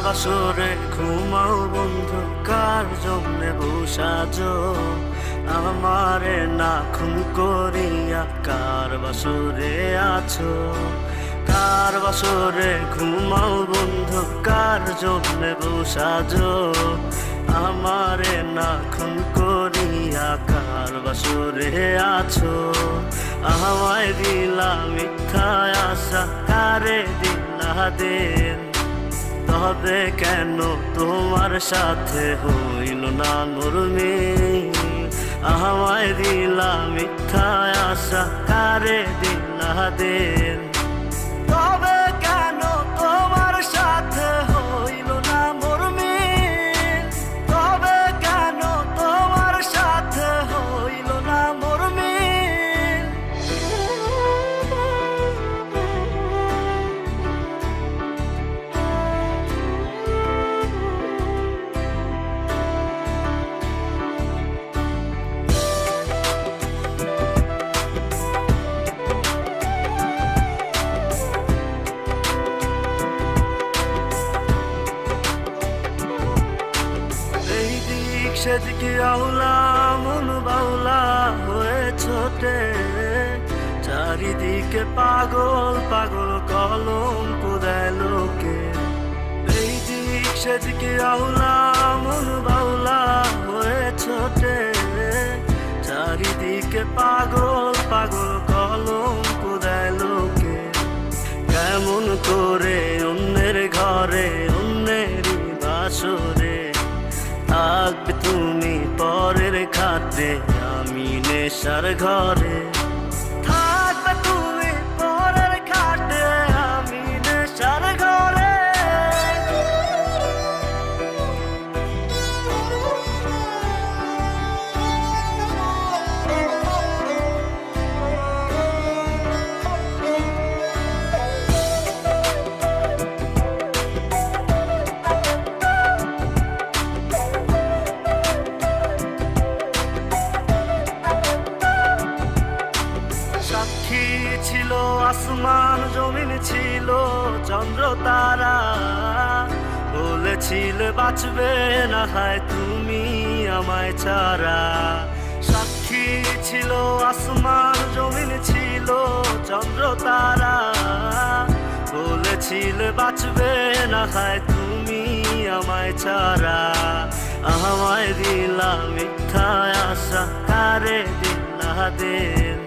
বাসরে ঘুমাও বন্ধু, কার জন্যে বসাজো আমারে না খুন করিয়া? কার বাসরে আছো? কার বাসরে ঘুমাও বন্ধু, কার জন্যে বসাজো আমারে না খুন করিয়া? কার বাসরে আছো? আমায় দিলা মিথ্যা আশা, কারে দিলা দিন? তবে কেন তোমার সাথে হইল না মোর মিল? আমায় দিলা মিথ্যা আশা, কারে দিলা দিন? তবে কেন তোমার সাথে হইল না মোর মিল? তবে কেন তোমার সাথে হইল না মোর মিল? সেদিকে আউলা মন বাউলা হয়ে ছোটে, চারিদিকে পাগল পাগল কলঙ্ক দেয় লোকে। এই দিক সেদিকে আউলা মন বাউলা হয়ে ছোটে, চারিদিকে পাগল পাগল কলঙ্ক দেয় লোকে। কেমন করে অন্যের ঘরে অন্যেরই বাসরে থাকবে তুমি পরের খাতে? আমি নেশার ঘরে থাকবে তুমি পরের খাতে, আমি নেশার ঘরে। সাক্ষী ছিল আসমান জমিন, ছিল চন্দ্র তারা, বলেছিলে বাঁচবে না হয় তুমি আমায় ছাড়া। সাক্ষী ছিল আসমান জমিন, ছিল চন্দ্র তারা, বলেছিলে বাঁচবে না হয় তুমি আমায় ছাড়া। আমায় দিলা মিথ্যা আশা, কারে দিলা দিন?